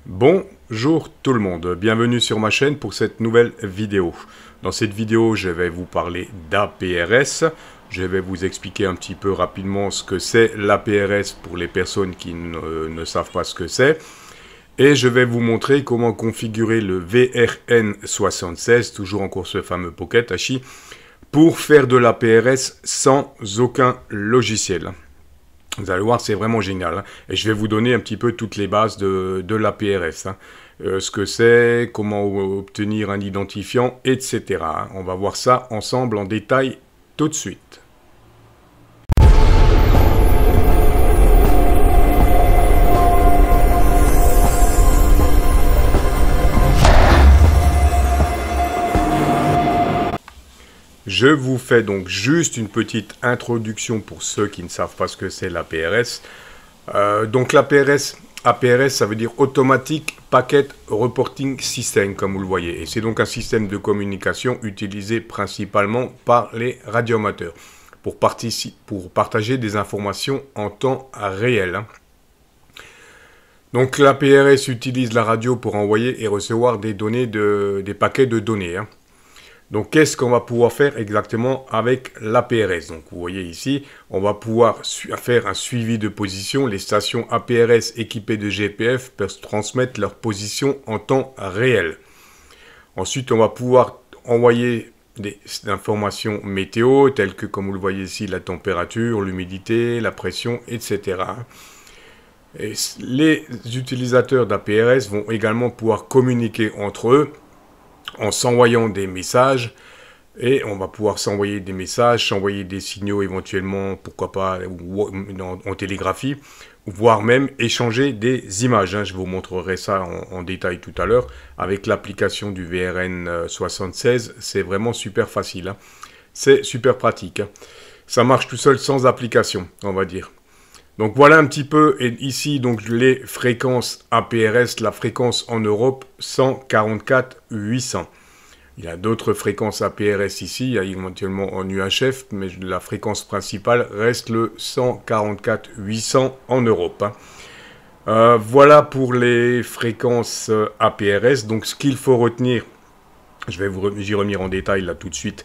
Bonjour tout le monde, bienvenue sur ma chaîne pour cette nouvelle vidéo. Dans cette vidéo, je vais vous parler d'APRS. Je vais vous expliquer un petit peu rapidement ce que c'est l'APRS pour les personnes qui ne savent pas ce que c'est. Et je vais vous montrer comment configurer le VRN76, toujours encore ce fameux Pocket Hachi, pour faire de l'APRS sans aucun logiciel. Vous allez voir, c'est vraiment génial. Et je vais vous donner un petit peu toutes les bases de l'APRS. Ce que c'est, comment obtenir un identifiant, etc. On va voir ça ensemble en détail tout de suite. Je vous fais donc juste une petite introduction pour ceux qui ne savent pas ce que c'est l'APRS. Donc l'APRS, ça veut dire Automatic Packet Reporting System, comme vous le voyez. Et c'est donc un système de communication utilisé principalement par les radioamateurs pour partager des informations en temps réel. Donc l'APRS utilise la radio pour envoyer et recevoir des données, des paquets de données. Donc, qu'est-ce qu'on va pouvoir faire exactement avec l'APRS? Donc, vous voyez ici, on va pouvoir faire un suivi de position. Les stations APRS équipées de GPF peuvent transmettre leur position en temps réel. Ensuite, on va pouvoir envoyer des informations météo, telles que, comme vous le voyez ici, la température, l'humidité, la pression, etc. Et les utilisateurs d'APRS vont également pouvoir communiquer entre eux en s'envoyant des messages, et on va pouvoir s'envoyer des messages, s'envoyer des signaux éventuellement, pourquoi pas, en télégraphie, voire même échanger des images. Je vous montrerai ça en détail tout à l'heure. Avec l'application du VRN76, c'est vraiment super facile. C'est super pratique. Ça marche tout seul sans application, on va dire. Donc voilà un petit peu, et ici donc les fréquences APRS, la fréquence en Europe 144 800. Il y a d'autres fréquences APRS ici, il y a éventuellement en UHF, mais la fréquence principale reste le 144 800 en Europe. Voilà pour les fréquences APRS, donc ce qu'il faut retenir, je vais y revenir en détail là tout de suite,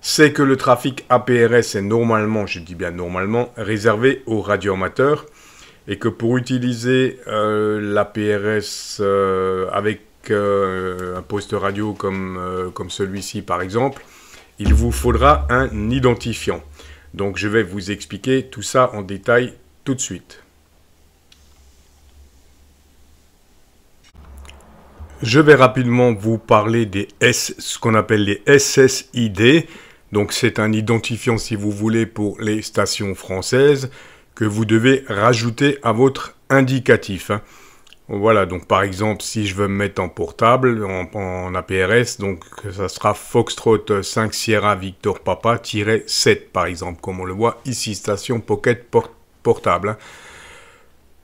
c'est que le trafic APRS est normalement, je dis bien normalement, réservé aux radioamateurs et que pour utiliser l'APRS avec un poste radio comme celui-ci par exemple, il vous faudra un identifiant. Donc je vais vous expliquer tout ça en détail tout de suite. Je vais rapidement vous parler des ce qu'on appelle les SSID. Donc c'est un identifiant, si vous voulez, pour les stations françaises que vous devez rajouter à votre indicatif. Voilà, donc par exemple, si je veux me mettre en portable, en APRS, donc ça sera Foxtrot 5 Sierra Victor Papa-7, par exemple, comme on le voit ici, station Pocket portable.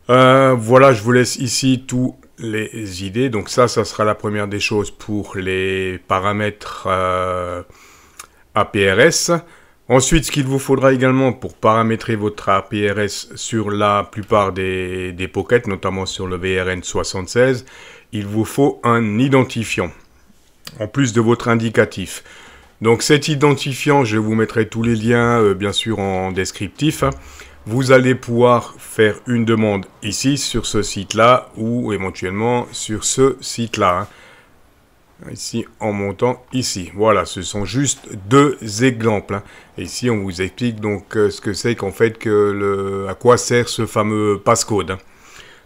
Voilà, je vous laisse ici tous les idées. Donc ça sera la première des choses pour les paramètres APRS. Ensuite, ce qu'il vous faudra également pour paramétrer votre APRS sur la plupart des pockets, notamment sur le VRN76, il vous faut un identifiant, en plus de votre indicatif. Donc cet identifiant, je vous mettrai tous les liens, bien sûr, en descriptif. Vous allez pouvoir faire une demande ici, sur ce site-là, ou éventuellement sur ce site-là. Ici, en montant ici. Voilà, ce sont juste deux exemples. Et ici, on vous explique donc ce que c'est qu'en fait, à quoi sert ce fameux passcode.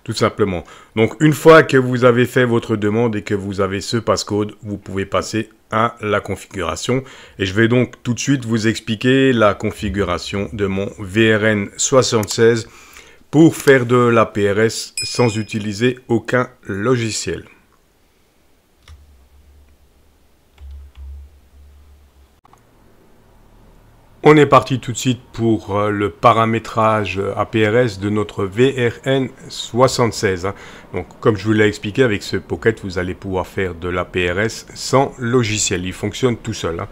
Tout simplement. Donc, une fois que vous avez fait votre demande et que vous avez ce passcode, vous pouvez passer à la configuration. Et je vais donc tout de suite vous expliquer la configuration de mon VRN76 pour faire de l'APRS sans utiliser aucun logiciel. On est parti tout de suite pour le paramétrage APRS de notre VRN76. Donc, comme je vous l'ai expliqué, avec ce Pocket, vous allez pouvoir faire de l'APRS sans logiciel. Il fonctionne tout seul.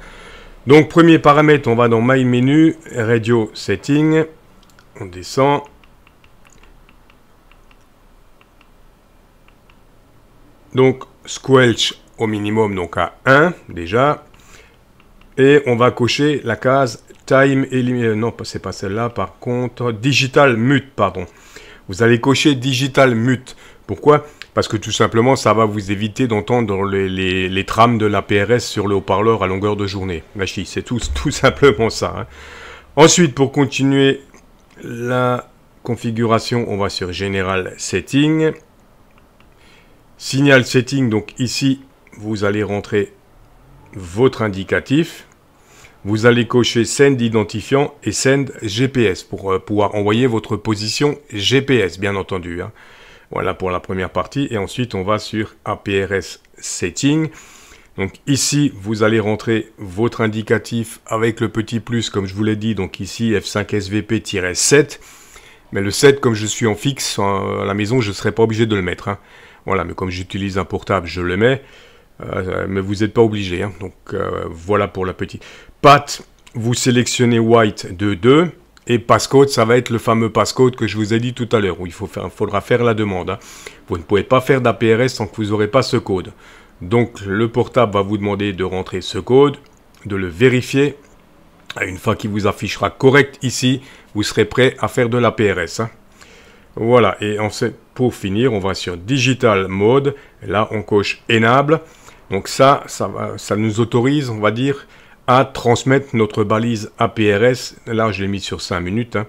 Donc, premier paramètre, on va dans My Menu, Radio Setting. On descend. donc squelch au minimum, donc à 1 déjà. Et on va cocher la case time non, c'est pas celle-là, par contre, digital mute, pardon. Vous allez cocher digital mute. Pourquoi? Parce que tout simplement, ça va vous éviter d'entendre les trames de la PRS sur le haut-parleur à longueur de journée. C'est tout simplement ça. Hein. Ensuite, pour continuer la configuration, on va sur General Setting. Signal Setting, donc ici, vous allez rentrer votre indicatif. Vous allez cocher Send identifiant et Send GPS pour pouvoir envoyer votre position GPS, bien entendu. Hein. Voilà pour la première partie. Et ensuite, on va sur APRS Setting. Donc ici, vous allez rentrer votre indicatif avec le petit plus, comme je vous l'ai dit. Donc ici, F5SVP-7. Mais le 7, comme je suis en fixe à la maison, je ne serai pas obligé de le mettre. Hein. Voilà, mais comme j'utilise un portable, je le mets. Mais vous n'êtes pas obligé. Hein. Donc voilà pour la petite. Path, vous sélectionnez White de 2. Et passcode, ça va être le fameux passcode que je vous ai dit tout à l'heure, où il faudra faire la demande. Hein. Vous ne pouvez pas faire d'APRS sans que vous n'aurez pas ce code. Donc le portable va vous demander de rentrer ce code, de le vérifier. Et une fois qu'il vous affichera correct ici, vous serez prêt à faire de l'APRS. Hein. Voilà, et pour finir, on va sur Digital Mode. Et là, on coche Enable. Donc ça nous autorise, on va dire, à transmettre notre balise APRS. Là, je l'ai mis sur 5 minutes. Hein.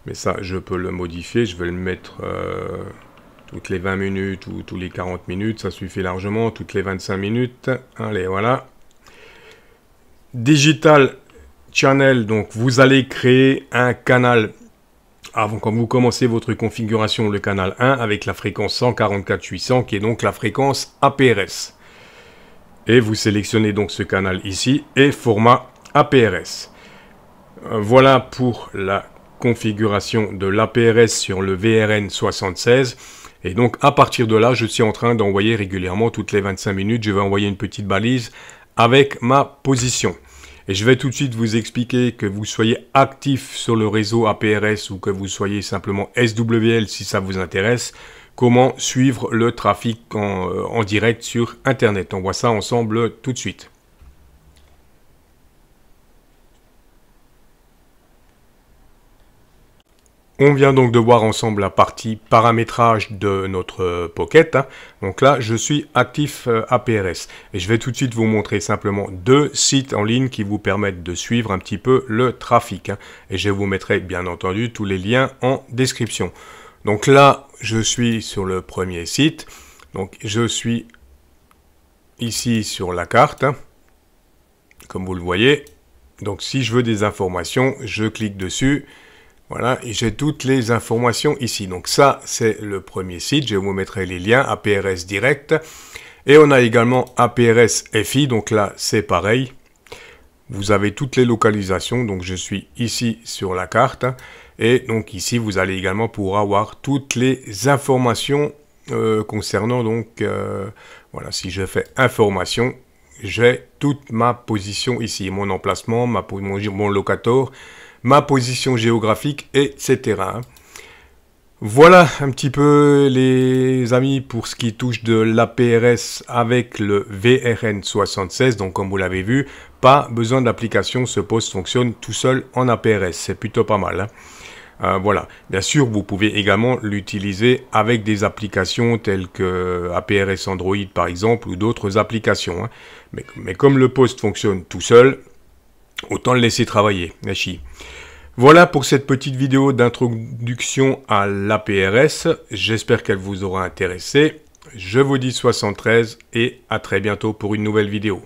Mais ça, je peux le modifier. Je vais le mettre toutes les 20 minutes ou tous les 40 minutes. Ça suffit largement. Toutes les 25 minutes. Allez, voilà. Digital Channel. Donc, vous allez créer un canal. Quand vous commencez votre configuration, le canal 1 avec la fréquence 144-800 qui est donc la fréquence APRS. Et vous sélectionnez donc ce canal ici et format APRS. Voilà pour la configuration de l'APRS sur le VRN76. Et donc à partir de là, je suis en train d'envoyer régulièrement toutes les 25 minutes. Je vais envoyer une petite balise avec ma position. Et je vais tout de suite vous expliquer que vous soyez actif sur le réseau APRS ou que vous soyez simplement SWL si ça vous intéresse. Comment suivre le trafic en direct sur Internet. On voit ça ensemble tout de suite. On vient donc de voir ensemble la partie paramétrage de notre Pocket. Hein. Donc là, je suis actif APRS. Et je vais tout de suite vous montrer simplement 2 sites en ligne qui vous permettent de suivre un petit peu le trafic. Hein. Et je vous mettrai bien entendu tous les liens en description. Donc là, je suis sur le premier site. Donc je suis ici sur la carte, hein, comme vous le voyez. Donc si je veux des informations, je clique dessus. Voilà, et j'ai toutes les informations ici. Donc ça, c'est le premier site. Je vous mettrai les liens APRS Direct. Et on a également APRS FI. Donc là, c'est pareil. Vous avez toutes les localisations. Donc je suis ici sur la carte. Et donc ici, vous allez également pouvoir avoir toutes les informations concernant donc, voilà, si je fais information, j'ai toute ma position ici, mon emplacement, mon locator, ma position géographique, etc. Voilà un petit peu les amis pour ce qui touche de l'APRS avec le VRN76. Donc comme vous l'avez vu, pas besoin d'application, ce poste fonctionne tout seul en APRS, c'est plutôt pas mal. Hein. Voilà, bien sûr, vous pouvez également l'utiliser avec des applications telles que APRS Android par exemple ou d'autres applications. Hein. Mais comme le poste fonctionne tout seul, autant le laisser travailler. Voilà pour cette petite vidéo d'introduction à l'APRS. J'espère qu'elle vous aura intéressé. Je vous dis 73 et à très bientôt pour une nouvelle vidéo.